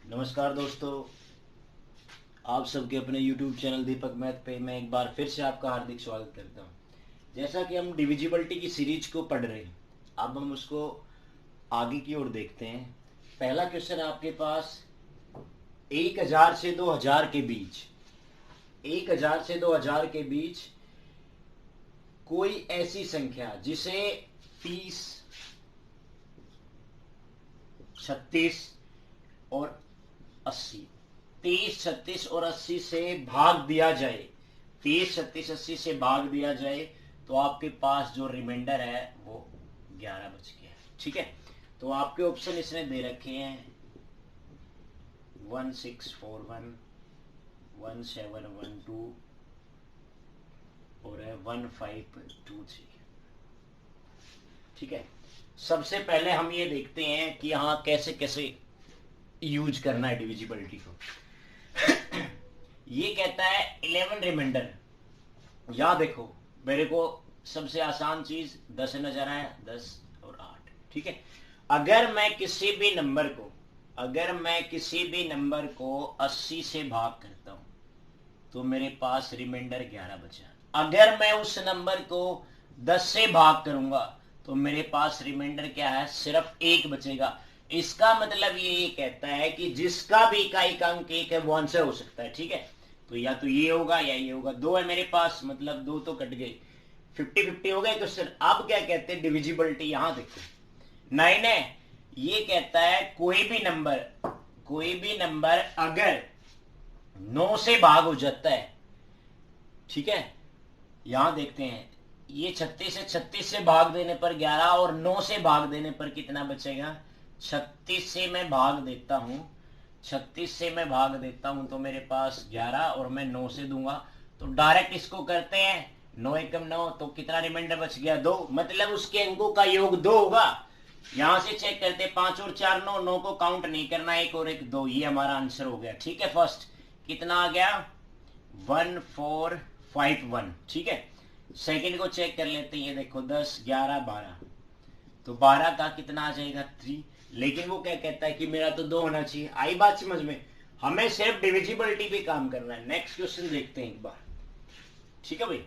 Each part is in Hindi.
नमस्कार दोस्तों, आप सबके अपने YouTube चैनल दीपक मैथ पे मैं एक बार फिर से आपका हार्दिक स्वागत करता हूँ। जैसा कि हम डिविजिबिलिटी की सीरीज को पढ़ रहे हैं, अब हम उसको आगे की ओर देखते हैं। पहला क्वेश्चन आपके पास 1000 से 2000 के बीच 1000 से 2000 के बीच कोई ऐसी संख्या जिसे 30, 36 और 80 30, 36 और 80 से भाग दिया जाए, 30, 36, 80 से भाग दिया जाए तो आपके पास जो रिमाइंडर है वो 11 बच गया। ठीक है, तो आपके ऑप्शन इसने दे रखे हैं 1641, 1712 और 1523। ठीक है, सबसे पहले हम ये देखते हैं कि यहाँ कैसे कैसे यूज करना है डिविजिबिलिटी को। ये कहता है 11 रिमाइंडर। यहां देखो, मेरे को सबसे आसान चीज 10 नजर आया, 10 और 8। ठीक है, अगर मैं किसी भी नंबर को 80 से भाग करता हूं तो मेरे पास रिमाइंडर 11 बचा। अगर मैं उस नंबर को 10 से भाग करूंगा तो मेरे पास रिमाइंडर क्या है, सिर्फ 1 बचेगा। इसका मतलब ये कहता है कि जिसका भी इकाई का अंक 1 है वो आंसर हो सकता है। ठीक है, तो या तो ये होगा या ये होगा। 2 है मेरे पास, मतलब 2 तो कट गए, 50-50 हो गए क्वेश्चन। अब क्या कहते हैं डिविजिबिलिटी, यहां देखो 9 है। ये कहता है कोई भी नंबर अगर 9 से भाग हो जाता है। ठीक है, यहां देखते हैं, ये 36 है, 36 से भाग देने पर 11 और 9 से भाग देने पर कितना बचेगा। 36 से मैं भाग देता हूं, 36 से मैं भाग देता हूं तो मेरे पास 11 और मैं 9 से दूंगा तो डायरेक्ट इसको करते हैं। 9 एकम 9, तो कितना रिमाइंडर बच गया, 2। मतलब उसके अंकों का योग 2 होगा। यहां से चेक करते 5 और 4 9, 9 को काउंट नहीं करना, 1 और 1 2, ये हमारा आंसर हो गया। ठीक है, फर्स्ट कितना आ गया 1451। ठीक है, सेकंड को चेक कर लेते हैं। ये देखो 10, 11, 12, तो 12 का कितना आ जाएगा 3। लेकिन वो क्या कहता है कि मेरा तो 2 होना चाहिए। आई बात समझ में, हमें सिर्फ डिविजिबिलिटी पे काम करना है। नेक्स्ट क्वेश्चन देखते हैं एक बार। ठीक है भाई,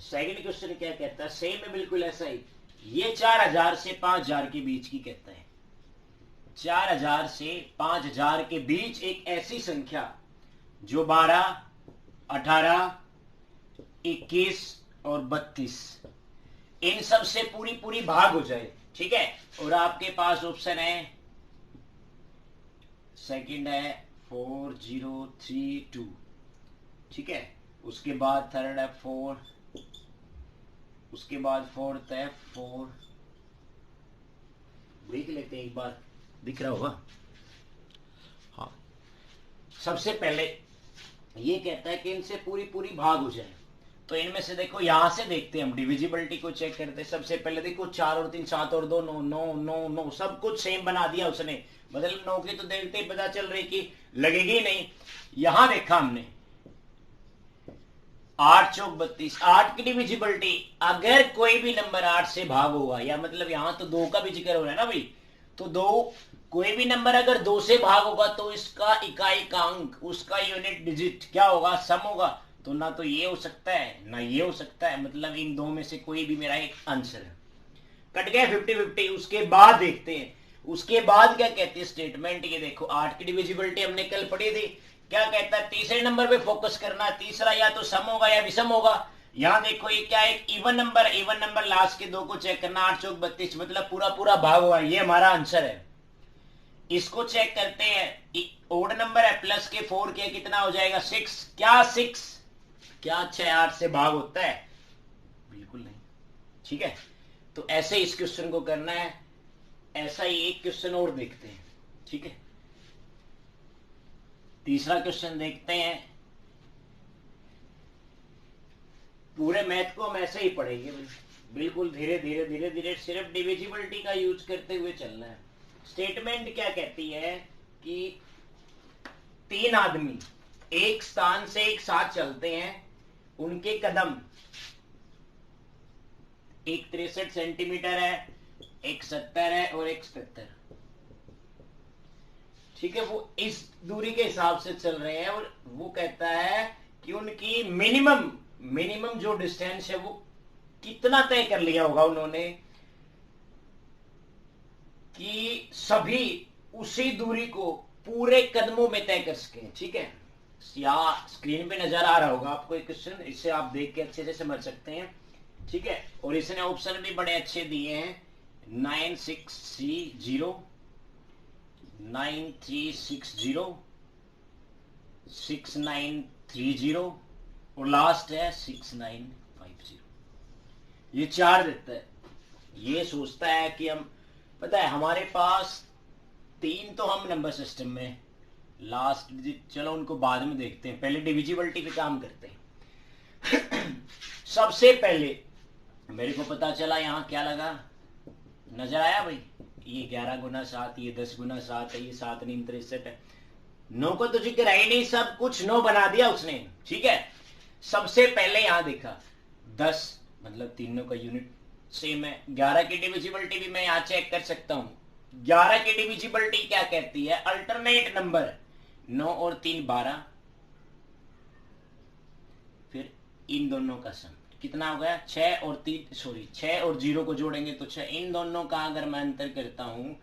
सेकंड क्वेश्चन क्या कहता है, सेम है बिल्कुल ऐसा ही। ये 4000 से 5000 के बीच की कहता है। 4000 से 5000 के बीच एक ऐसी संख्या जो 12, 18, 21 और 32 इन सब से पूरी पूरी भाग हो जाए। ठीक है, और आपके पास ऑप्शन है, सेकंड है 4032। ठीक है, उसके बाद थर्ड है 4, उसके बाद फोर्थ है 4। देख लेते हैं एक बार, दिख रहा होगा। हाँ, सबसे पहले ये कहता है कि इनसे पूरी पूरी भाग हो जाए। तो इनमें से देखो, यहां से देखते हैं हम डिविजिबिलिटी को चेक करते हैं। सबसे पहले देखो 4 और 3, 7 और 2 9, 9 9 9, सब कुछ सेम बना दिया उसने। मतलब 9 की तो देखते ही पता चल रही कि लगेगी नहीं। यहां देखा हमने 8 चौक 32, 8 की डिविजिबिलिटी, अगर कोई भी नंबर 8 से भाग होगा, या मतलब यहां तो 2 का भी जिक्र हो रहा है ना भाई, तो 2, कोई भी नंबर अगर 2 से भाग होगा तो इसका इकाई का अंक, उसका यूनिट डिजिट क्या होगा, सम होगा। तो ना तो ये हो सकता है ना ये हो सकता है, मतलब इन दो में से कोई भी मेरा एक आंसर है। कट गया 50-50। उसके बाद देखते हैं, उसके बाद क्या कहती है स्टेटमेंट। ये देखो 8 की डिविजिबिलिटी हमने कल पढ़ी थी। क्या कहता है, तीसरे नंबर पे फोकस करना। तीसरा या तो सम होगा या विषम होगा। यहां देखो ये क्या है, even number, even number last के 2 को चेक करना। 8 चौक 32, मतलब पूरा पूरा भाग हुआ, ये हमारा आंसर है। इसको चेक करते हैं, ओड नंबर है, प्लस के 4 के कितना हो जाएगा 6। क्या 6, क्या 6 8 से भाग होता है, बिल्कुल नहीं। ठीक है, तो ऐसे इस क्वेश्चन को करना है। ऐसा ही एक क्वेश्चन और देखते हैं। ठीक है, तीसरा क्वेश्चन देखते हैं। पूरे मैथ को हम ऐसे ही पढ़ेंगे, बिल्कुल धीरे धीरे धीरे धीरे, सिर्फ डिविजिबिलिटी का यूज करते हुए चलना है। स्टेटमेंट क्या कहती है कि 3 आदमी एक स्थान से एक साथ चलते हैं उनके कदम, एक 63 सेंटीमीटर है, एक 70 है और एक 77। ठीक है, वो इस दूरी के हिसाब से चल रहे हैं और वो कहता है कि उनकी मिनिमम जो डिस्टेंस है वो कितना तय कर लिया होगा उन्होंने कि सभी उसी दूरी को पूरे कदमों में तय कर सके। ठीक है, यहाँ स्क्रीन पे नजर आ रहा होगा आपको एक क्वेश्चन, इससे आप देख के अच्छे से समझ सकते हैं। ठीक है, और इसने ऑप्शन भी बड़े अच्छे दिए हैं, 9630, 9360, 6930 और लास्ट है 6950। ये 4 देता है। ये सोचता है कि हम, पता है हमारे पास 3 तो हम नंबर सिस्टम में लास्ट डिजिट, चलो उनको बाद में देखते हैं, पहले डिविजिबिलिटी पे काम करते हैं। सबसे पहले मेरे को पता चला यहाँ क्या लगा, नजर आया भाई, ये 11 गुना 7, ये 10 गुना 7 है, ये 7 नीम 63 है। 9 को तो जिक्र है ही नहीं, सब कुछ 9 बना दिया उसने। ठीक है, सबसे पहले यहां देखा 10 मतलब तीनों का यूनिट सेम है। 11 की डिविजिबिलिटी भी मैं यहां चेक कर सकता हूं। 11 की डिविजिबिलिटी क्या कहती है, अल्टरनेट नंबर 9 और 3 12, फिर इन दोनों का सम कितना हो गया, 6 और 0 को जोड़ेंगे तो 6। इन दोनों का अगर मैं अंतर करता हूं,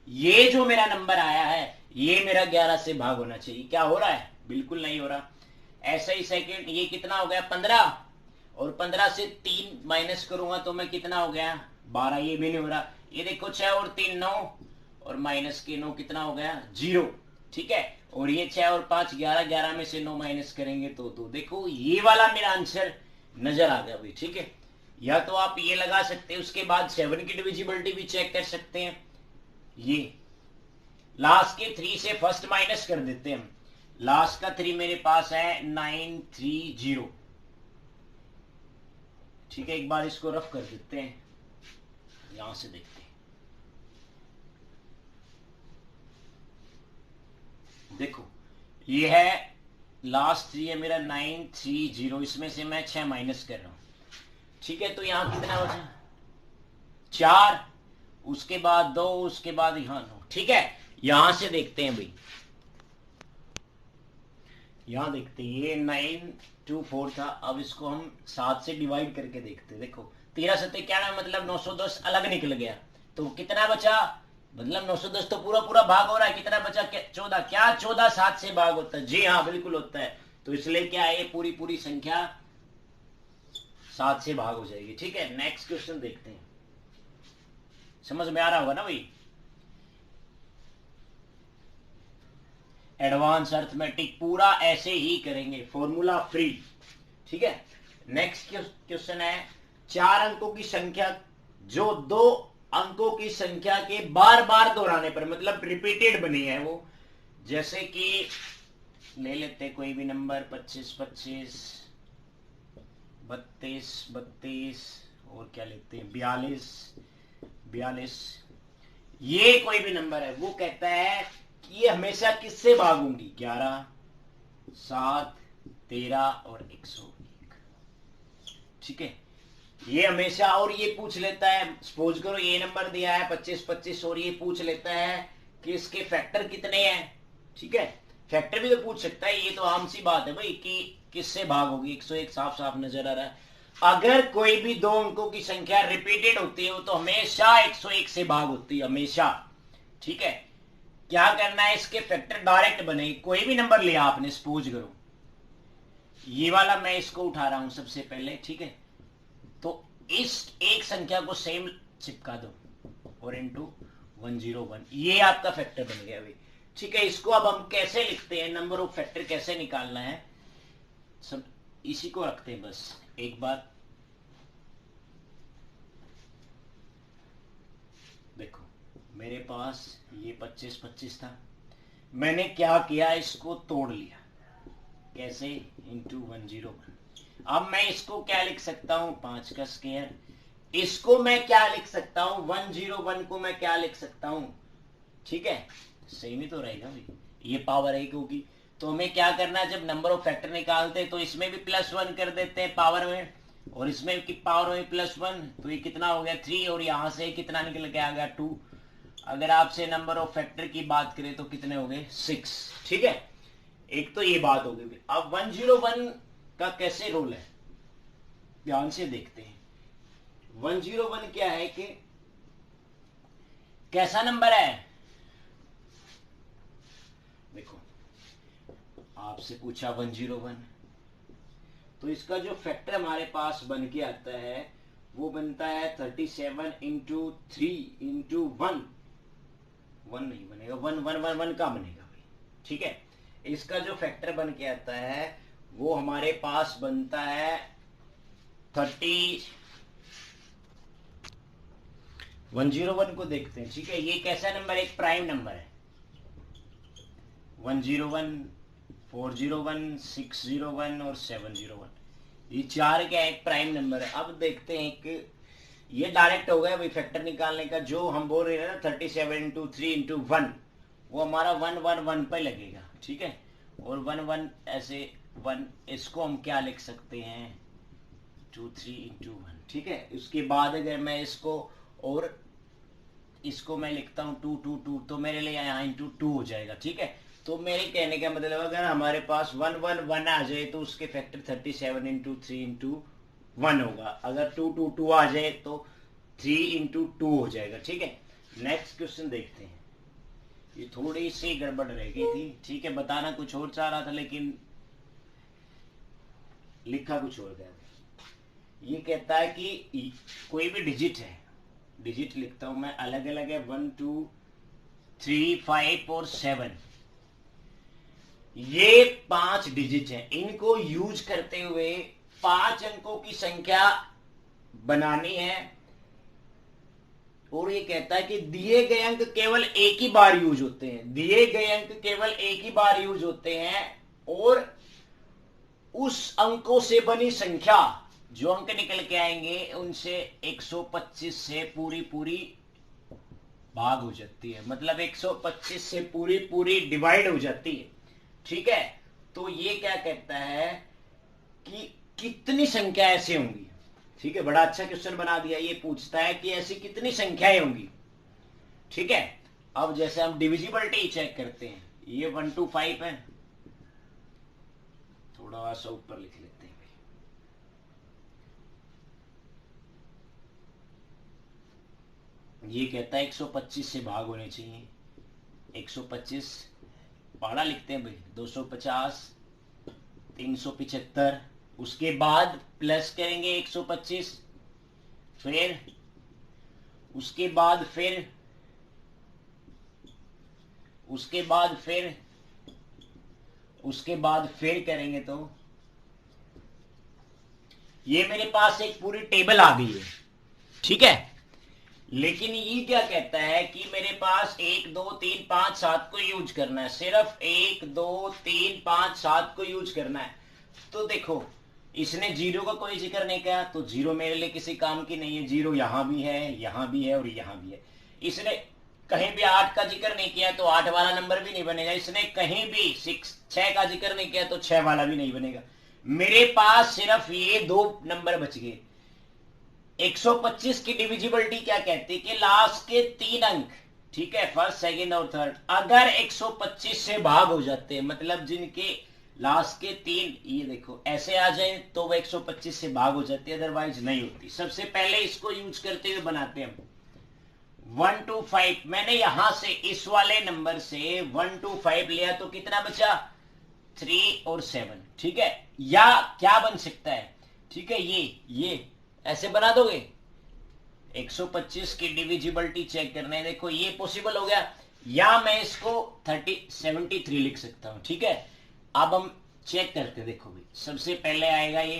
ये जो मेरा नंबर आया है ये मेरा 11 से भाग होना चाहिए। क्या हो रहा है, बिल्कुल नहीं हो रहा। ऐसा ही सेकंड, ये कितना हो गया 15, और 15 से 3 माइनस करूंगा तो मैं कितना हो गया 12, ये भी नहीं हो रहा। ये देखो 6 और 3 9, और माइनस के 9 कितना हो गया 0। ठीक है, और ये 6 और 5 11, 11 में से 9 माइनस करेंगे तो 2। देखो ये वाला मेरा आंसर नजर आ गया भाई। ठीक है, या तो आप ये लगा सकते हैं, उसके बाद 7 की डिविजिबिलिटी भी चेक कर सकते हैं। ये लास्ट के 3 से फर्स्ट माइनस कर देते हैं हम। लास्ट का 3 मेरे पास है 930। ठीक है, एक बार इसको रफ कर देते हैं, यहां से देखते हैं। देखो ये है लास्ट 3 है मेरा 930, इसमें से मैं 6 माइनस कर रहा हूं। ठीक है, तो यहां कितना बचा 4, उसके बाद 2, उसके बाद यहां 9। ठीक है, यहां से देखते हैं भाई, यहां देखते हैं ये 924 था। अब इसको हम 7 से डिवाइड करके देखते हैं। देखो 13 7 91 मतलब 910 अलग निकल गया, तो कितना बचा, मतलब 910 तो पूरा पूरा भाग हो रहा है, कितना बचा 14। क्या 14 7 से भाग होता है, जी हाँ बिल्कुल होता है। तो इसलिए क्या है, पूरी पूरी संख्या 7 से भाग हो जाएगी। ठीक है, नेक्स्ट क्वेश्चन देखते हैं, समझ में आ रहा होगा ना भाई। एडवांस अर्थमेटिक पूरा ऐसे ही करेंगे, फॉर्मूला फ्री। ठीक है, नेक्स्ट क्वेश्चन है, 4 अंकों की संख्या जो 2 अंकों की संख्या के बार बार दोहराने पर, मतलब रिपीटेड बनी है वो, जैसे कि ले लेते कोई भी नंबर 25 25, 32 32, और क्या लेते हैं 42 42। ये कोई भी नंबर है, वो कहता है कि ये हमेशा किससे भागूंगी, 11 7 13 और 101। ठीक है, ये हमेशा, और ये पूछ लेता है, सपोज करो ये नंबर दिया है 25 25, और ये पूछ लेता है कि इसके फैक्टर कितने हैं। ठीक है, फैक्टर भी तो पूछ सकता है, ये तो आम सी बात है भाई कि किससे भाग होगी, 101 साफ साफ नजर आ रहा है। अगर कोई भी 2 अंकों की संख्या रिपीटेड होती है तो हमेशा 101 से भाग होती है, हमेशा। ठीक है, क्या करना है, इसके फैक्टर डायरेक्ट बने। कोई भी नंबर लिया आपने, सपोज करो ये वाला, मैं इसको उठा रहा हूं सबसे पहले। ठीक है, तो इस एक संख्या को सेम चिपका दो और इनटू 101, ये आपका फैक्टर बन गया भाई। ठीक है, इसको अब हम कैसे लिखते हैं, नंबर ऑफ फैक्टर कैसे निकालना है, सब इसी को रखते हैं बस एक बार। देखो मेरे पास ये 25 25 था, मैंने क्या किया, इसको तोड़ लिया, कैसे, इंटू 101। अब मैं इसको क्या लिख सकता हूं, 5 का स्क्वायर। इसको मैं क्या लिख सकता हूं, 101 को मैं क्या लिख सकता हूं। ठीक है, सेम ही तो रहेगा भाई, ये पावर है क्योंकि तो हमें क्या करना है, जब नंबर ऑफ फैक्टर निकालते हैं तो इसमें भी +1 कर देते हैं पावर में, और इसमें की पावर में +1, तो ये कितना हो गया 3, और यहां से कितना निकल के आ गया 2। अगर आपसे नंबर ऑफ फैक्टर की बात करें तो कितने हो गए 6। ठीक है, एक तो ये बात हो गई। अब 101 का कैसे रोल है, ध्यान से देखते हैं। 101 क्या है कि कैसा नंबर है, देखो आपसे पूछा 101, तो इसका जो फैक्टर हमारे पास बन के आता है वो बनता है 37 इंटू 3 इंटू 1। 1 नहीं बनेगा, 1 का बनेगा भाई। ठीक है, इसका जो फैक्टर बन के आता है वो हमारे पास बनता है 101 को देखते हैं। ठीक है, ये कैसा नंबर, एक प्राइम नंबर है। 101, 401, 601 और 701, ये चार क्या एक प्राइम नंबर है। अब देखते हैं कि ये डायरेक्ट हो गया भाई फैक्टर निकालने का, जो हम बोल रहे हैं ना 37 इंटू 3 इंटू 1, वो हमारा 111 पे लगेगा। ठीक है, और 11 ऐसे 1, इसको हम क्या लिख सकते हैं 2 3 इंटू 1। ठीक है, उसके बाद अगर मैं इसको और इसको मैं लिखता हूँ 2 2 2, तो मेरे लिए यहाँ इंटू 2 हो जाएगा। ठीक है, तो मेरे कहने का मतलब अगर हमारे पास 111 आ जाए तो उसके फैक्टर 37 इंटू 3 इंटू 1 होगा। अगर 2 2 2 आ जाए तो 3 इंटू 2 हो जाएगा। ठीक है, नेक्स्ट क्वेश्चन देखते हैं। ये थोड़ी सी गड़बड़ रह गई थी। ठीक है, बताना कुछ और चाह रहा था लेकिन लिखा कुछ और गया। ये कहता है कि कोई भी डिजिट है, डिजिट लिखता हूं मैं, अलग अलग है 1 2 3 5 और 7, ये 5 डिजिट हैं। इनको यूज करते हुए 5 अंकों की संख्या बनानी है, और ये कहता है कि दिए गए अंक केवल एक ही बार यूज होते हैं, दिए गए अंक केवल एक ही बार यूज होते हैं, और उस अंकों से बनी संख्या जो अंक निकल के आएंगे उनसे 125 से पूरी पूरी भाग हो जाती है, मतलब 125 से पूरी पूरी डिवाइड हो जाती है। ठीक है, तो ये क्या कहता है कि कितनी संख्या ऐसे होंगी। ठीक है, बड़ा अच्छा क्वेश्चन बना दिया। ये पूछता है कि ऐसी कितनी संख्याएं होंगी। ठीक है, अब जैसे हम डिविजिबिलिटी चेक करते हैं, ये 1 2 5 है, थोड़ा सा ऊपर लिख लेते हैं। ये कहता है 125 से भाग होने चाहिए। 125 पहाड़ा लिखते हैं भाई, 250, 375, उसके बाद प्लस करेंगे 125, फिर उसके बाद फिर उसके बाद फिर उसके बाद फिर करेंगे तो ये मेरे पास एक पूरी टेबल आ गई है। ठीक है, लेकिन ये क्या कहता है कि मेरे पास 1 2 3 5 7 को यूज करना है, सिर्फ 1 2 3 5 7 को यूज करना है। तो देखो इसने जीरो का कोई जिक्र नहीं किया, तो जीरो मेरे लिए किसी काम की नहीं है। जीरो यहां भी है, यहां भी है और यहां भी है। इसने कहीं भी 8 का जिक्र नहीं किया तो 8 वाला नंबर भी नहीं बनेगा। इसने कहीं भी 6 का जिक्र नहीं किया तो 6 वाला भी नहीं बनेगा। मेरे पास सिर्फ ये 2 नंबर बच गए। 125 की डिविजिबिलिटी क्या कहती है कि लास्ट के 3 अंक, ठीक है, फर्स्ट सेकंड और थर्ड, अगर 125 से भाग हो जाते हैं, मतलब जिनके लास्ट के 3 ये देखो ऐसे आ जाए तो वो 125 से भाग हो जाती है, अदरवाइज नहीं होती। सबसे पहले इसको यूज करते हुए बनाते हैं 1 2 5। मैंने यहां से इस वाले नंबर से 1 2 5 लिया तो कितना बचा 3 और 7। ठीक है, या क्या बन सकता है, ठीक है, ये ऐसे बना दोगे। 125 की डिविजिबिलिटी चेक करने, देखो ये पॉसिबल हो गया, या मैं इसको 73 लिख सकता हूं। ठीक है, अब हम चेक करते, देखो भाई सबसे पहले आएगा ये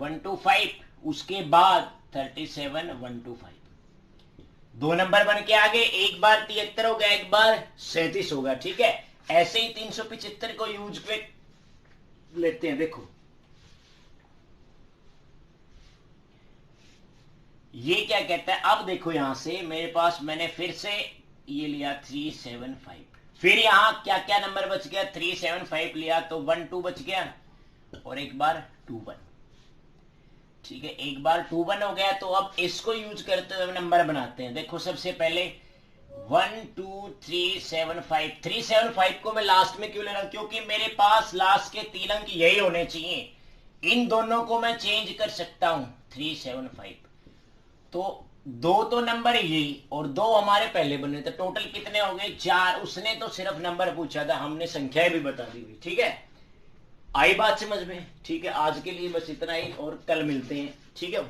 1 2 5, उसके बाद 37 1 2 5, 2 नंबर बन के आगे, एक बार 73 हो गया, एक बार 37 होगा। ठीक है, ऐसे ही 375 को यूज पे लेते हैं। देखो ये क्या कहता है, अब देखो यहां से मेरे पास मैंने फिर से ये लिया 3 7 5, फिर यहां क्या क्या नंबर बच गया, 375 लिया तो 1 2 बच गया, और एक बार 2 1। ठीक है, एक बार 2 1 हो गया। तो अब इसको यूज करते हुए नंबर बनाते हैं। देखो सबसे पहले 1 2 3 7 5, 375 को मैं लास्ट में क्यों ले रहा हूं, क्योंकि मेरे पास लास्ट के 3 अंक यही होने चाहिए। इन दोनों को मैं चेंज कर सकता हूं, 375। तो दो तो नंबर यही और दो हमारे पहले बने थे, टोटल कितने हो गए, 4। उसने तो सिर्फ नंबर पूछा था, हमने संख्याएं भी बता दी हुई। ठीक है, आई बात समझ में? ठीक है, आज के लिए बस इतना ही और कल मिलते हैं। ठीक है।